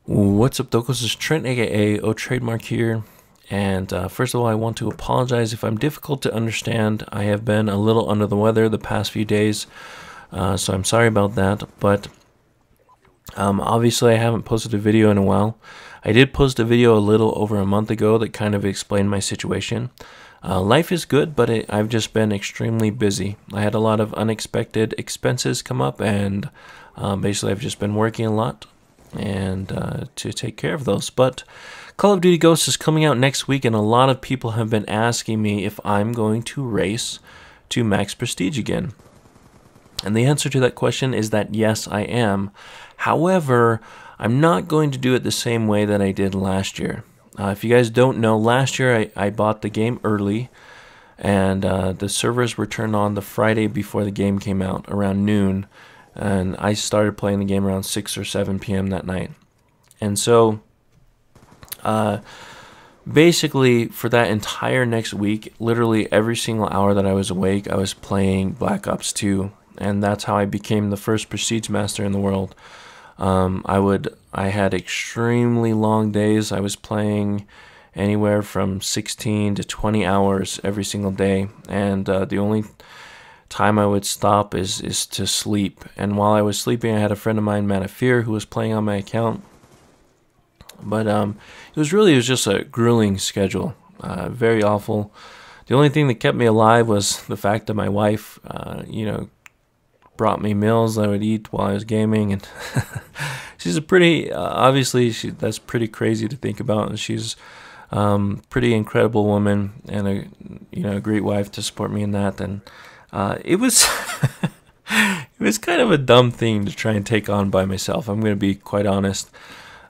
What's up, Dokos? This is Trent, aka TradeMark here. And first of all, I want to apologize if I'm difficult to understand. I have been a little under the weather the past few days, so I'm sorry about that. But obviously, I haven't posted a video in a while. I did post a video a little over a month ago that kind of explained my situation. Life is good, but I've just been extremely busy. I had a lot of unexpected expenses come up, and basically, I've just been working a lot and to take care of those. But Call of Duty Ghosts is coming out next week, and a lot of people have been asking me if I'm going to race to max prestige again. And the answer to that question is that yes, I am. However, I'm not going to do it the same way that I did last year. If you guys don't know, last year I bought the game early, and the servers were turned on the Friday before the game came out, around noon. And I started playing the game around 6 or 7 p.m. that night. And so, basically, for that entire next week, literally every single hour that I was awake, I was playing Black Ops 2. And that's how I became the first Prestige Master in the world. I had extremely long days. I was playing anywhere from 16 to 20 hours every single day. And the only time I would stop is to sleep. And while I was sleeping, I had a friend of mine, Man of Fear, who was playing on my account. But it was just a grueling schedule, very awful. The only thing that kept me alive was the fact that my wife, brought me meals that I would eat while I was gaming, and she's a pretty that's pretty crazy to think about, and she's pretty incredible woman and a great wife to support me in that. And it was it was kind of a dumb thing to try and take on by myself. I'm going to be quite honest.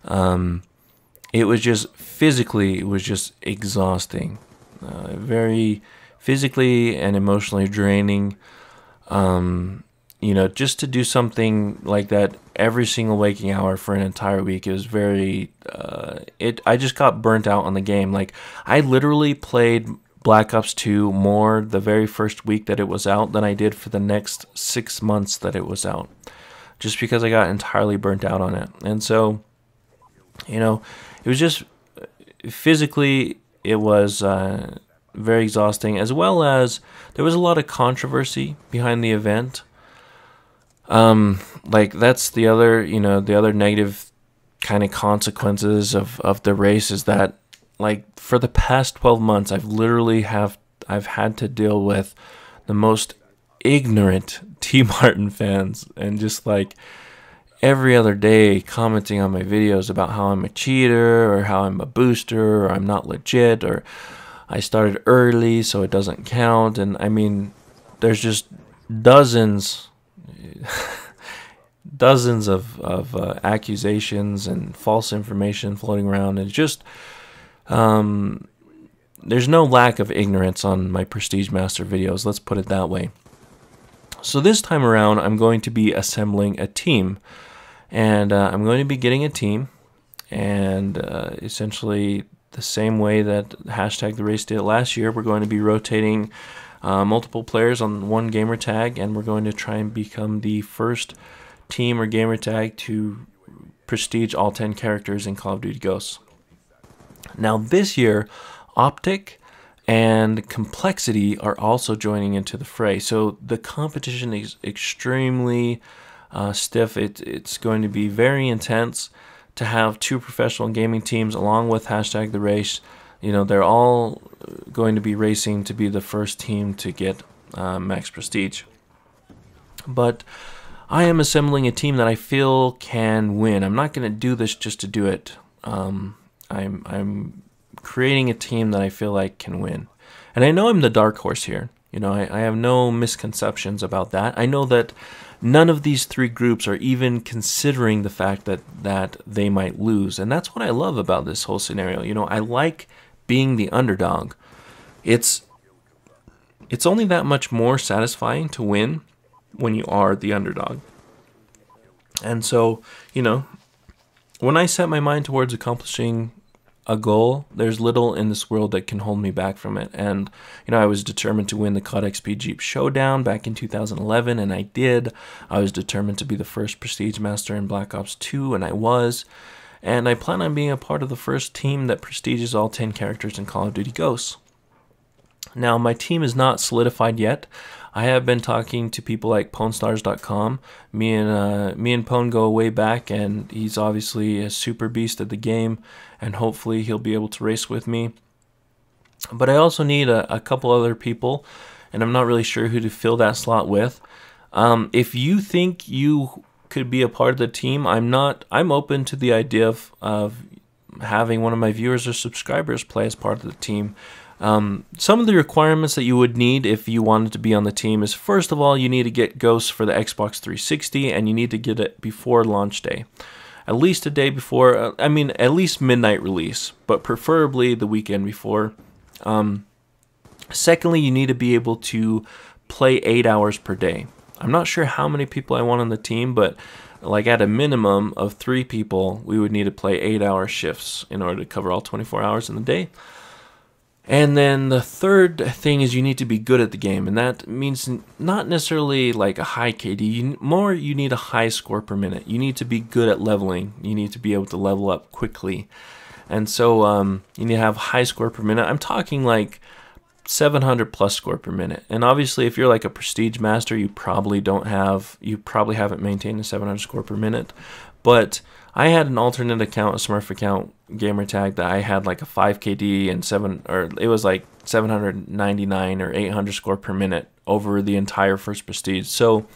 It was just physically, it was just exhausting, very physically and emotionally draining. Just to do something like that every single waking hour for an entire week, it was very. I just got burnt out on the game. Like, I literally played Black Ops 2 more the very first week that it was out than I did for the next 6 months that it was out, just because I got entirely burnt out on it. And so, it was just physically, it was very exhausting, as well as there was a lot of controversy behind the event. That's the other negative kind of consequences of the race is that, like, for the past 12 months, I've had to deal with the most ignorant T. Martin fans, and just like every other day commenting on my videos about how I'm a cheater, or how I'm a booster, or I'm not legit, or I started early so it doesn't count. And I mean, there's just dozens of accusations and false information floating around. And it's just there's no lack of ignorance on my Prestige Master videos, let's put it that way. So this time around, I'm going to be assembling a team, and I'm going to be getting a team, and essentially the same way that hashtag the race did last year, we're going to be rotating multiple players on one gamer tag, and we're going to try and become the first team or gamer tag to prestige all 10 characters in Call of Duty Ghosts. Now this year, Optic and Complexity are also joining into the fray, so the competition is extremely stiff. It's going to be very intense to have two professional gaming teams along with hashtag the race. They're all going to be racing to be the first team to get max prestige. But I am assembling a team that I feel can win. I'm not going to do this just to do it. I'm creating a team that I feel like can win. And I know I'm the dark horse here. I have no misconceptions about that. I know that none of these three groups are even considering the fact that they might lose. And that's what I love about this whole scenario. I like being the underdog. It's only that much more satisfying to win when you are the underdog. And so, when I set my mind towards accomplishing a goal, there's little in this world that can hold me back from it. And I was determined to win the COD XP Jeep Showdown back in 2011, and I did. I was determined to be the first Prestige Master in Black Ops 2, and I was. and I plan on being a part of the first team that prestiges all 10 characters in Call of Duty Ghosts. Now, my team is not solidified yet. I have been talking to people like PwnStars.com. Me and Pwn go way back, and he's obviously a super beast at the game, and hopefully he'll be able to race with me. But I also need a couple other people, and I'm not really sure who to fill that slot with. If you think you could be a part of the team, I'm open to the idea of having one of my viewers or subscribers play as part of the team. Some of the requirements that you would need if you wanted to be on the team is, first of all, you need to get Ghosts for the Xbox 360, and you need to get it before launch day. At least a day before, at least midnight release, but preferably the weekend before. Secondly, you need to be able to play 8 hours per day. I'm not sure how many people I want on the team, but like at a minimum of 3 people, we would need to play 8-hour shifts in order to cover all 24 hours in the day. And then the third thing is you need to be good at the game, and that means not necessarily like a high KD. You need a high score per minute. You need to be good at leveling. You need to be able to level up quickly. And so you need to have high score per minute. I'm talking like 700 plus score per minute. And obviously if you're like a prestige master, you probably haven't maintained a 700 score per minute. But I had an alternate account, a Smurf account, gamertag, that I had like a 5 KD and it was like 799 or 800 score per minute over the entire first prestige. So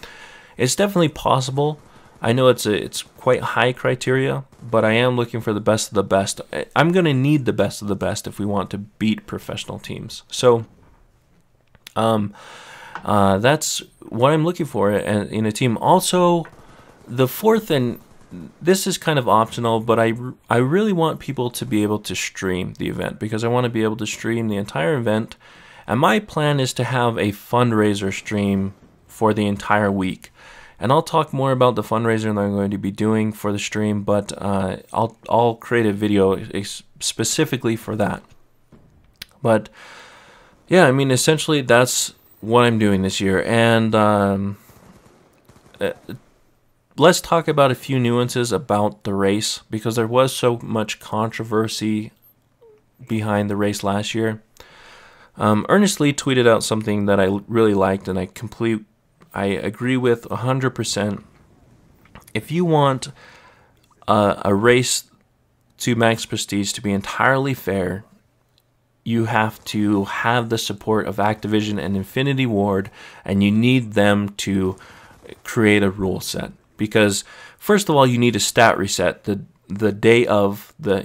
it's definitely possible. I know it's quite high criteria, but I am looking for the best of the best. I'm going to need the best of the best if we want to beat professional teams. So that's what I'm looking for in a team. Also, the fourth, and this is kind of optional, but I really want people to be able to stream the event, because I want to be able to stream the entire event. And my plan is to have a fundraiser stream for the entire week. And I'll talk more about the fundraiser that I'm going to be doing for the stream, but I'll create a video specifically for that. But yeah, essentially that's what I'm doing this year. And let's talk about a few nuances about the race, because there was so much controversy behind the race last year. Ernest Lee tweeted out something that I really liked, and I agree with 100%. If you want a race to max prestige to be entirely fair, you have to have the support of Activision and Infinity Ward, and you need them to create a rule set. Because first of all, you need a stat reset the day of the,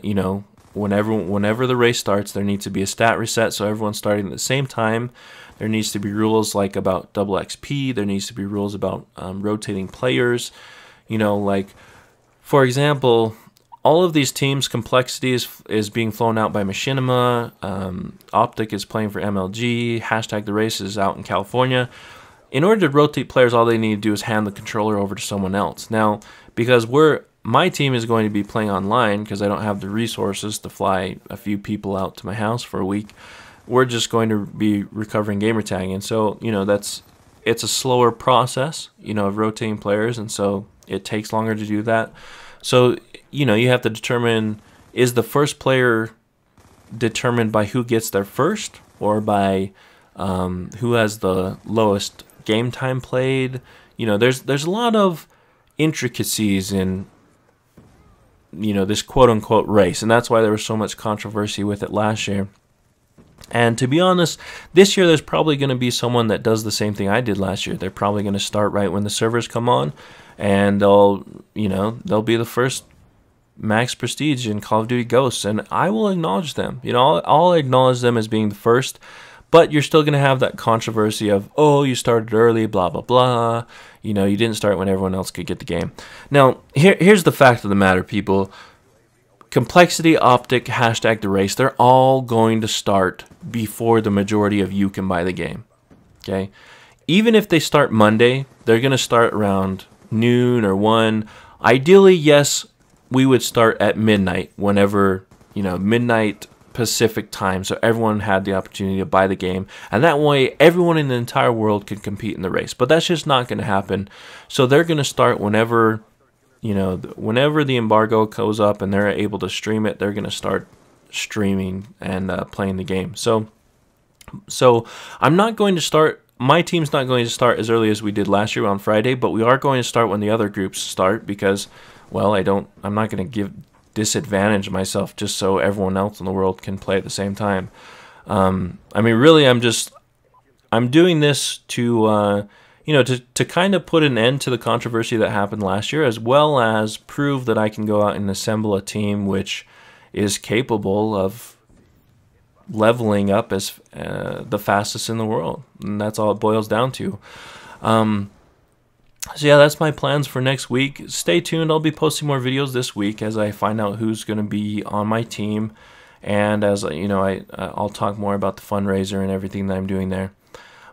whenever the race starts, there needs to be a stat reset, so everyone's starting at the same time. There needs to be rules like about double XP. There needs to be rules about rotating players. Like, for example, all of these teams, Complexity is being flown out by Machinima. Optic is playing for MLG. Hashtag the Race is out in California. In order to rotate players, all they need to do is hand the controller over to someone else. Now, because my team is going to be playing online, because I don't have the resources to fly a few people out to my house for a week, we're just going to be recovering gamertag. And so, it's a slower process, of rotating players, and so it takes longer to do that. So, you have to determine, is the first player determined by who gets there first, or by who has the lowest game time played? There's a lot of intricacies in this quote-unquote race, and that's why there was so much controversy with it last year. And to be honest, this year there's probably going to be someone that does the same thing I did last year. They're probably going to start right when the servers come on, and they'll be the first max prestige in Call of Duty Ghosts, and I will acknowledge them. I'll acknowledge them as being the first, but you're still going to have that controversy of, oh, you started early, blah, blah, blah. You didn't start when everyone else could get the game. Now, here's the fact of the matter, people. Complexity, Optic, Hashtag the Race, they're all going to start before the majority of you can buy the game. Okay? Even if they start Monday, they're going to start around noon or 1. Ideally, yes, we would start at midnight, whenever, midnight Pacific time, so everyone had the opportunity to buy the game, and that way everyone in the entire world could compete in the race. But that's just not going to happen. So they're going to start whenever you know, whenever the embargo goes up and they're able to stream it, they're going to start streaming and playing the game. So I'm not going to start. My team's not going to start as early as we did last year on Friday, but we are going to start when the other groups start because, well, I'm not going to disadvantage myself just so everyone else in the world can play at the same time. I mean, really, I'm doing this to, you know, to kind of put an end to the controversy that happened last year, as well as prove that I can go out and assemble a team which is capable of leveling up as the fastest in the world, and that's all it boils down to. So yeah, that's my plans for next week. Stay tuned. I'll be posting more videos this week as I find out who's going to be on my team, and as you know, I'll talk more about the fundraiser and everything that I'm doing there.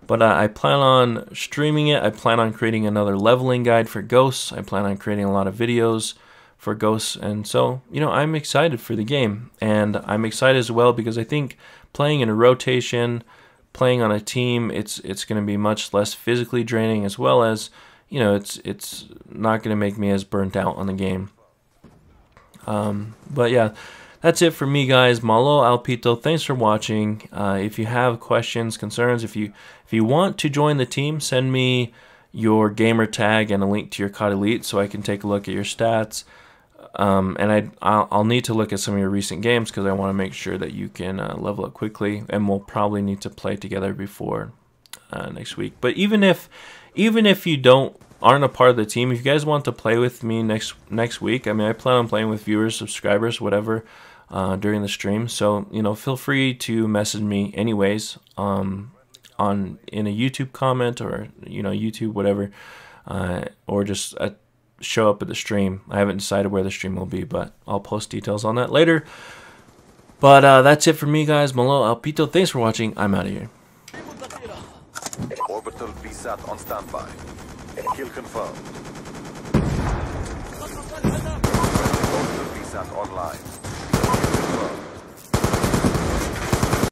But I plan on streaming it. I plan on creating another leveling guide for Ghosts. I plan on creating a lot of videos for Ghosts, and so, you know, I'm excited for the game, and I'm excited as well because I think playing in a rotation, playing on a team, it's going to be much less physically draining, as well as, you know, it's not going to make me as burnt out on the game. But yeah, that's it for me, guys. Malo Alpito, thanks for watching. If you have questions, concerns, if you want to join the team, send me your gamer tag and a link to your COD Elite so I can take a look at your stats. And I'll need to look at some of your recent games because I want to make sure that you can level up quickly, and we'll probably need to play together before next week. But even if you aren't a part of the team, if you guys want to play with me next week, I mean, I plan on playing with viewers, subscribers, whatever, during the stream. So, you know, feel free to message me anyways, in a YouTube comment, or, you know, YouTube, whatever, or just show up at the stream. I haven't decided where the stream will be, but I'll post details on that later. But that's it for me, guys. Malo Alpito, thanks for watching. I'm out of here. Orbital VSAT on standby. Kill confirmed. Orbital VSAT online.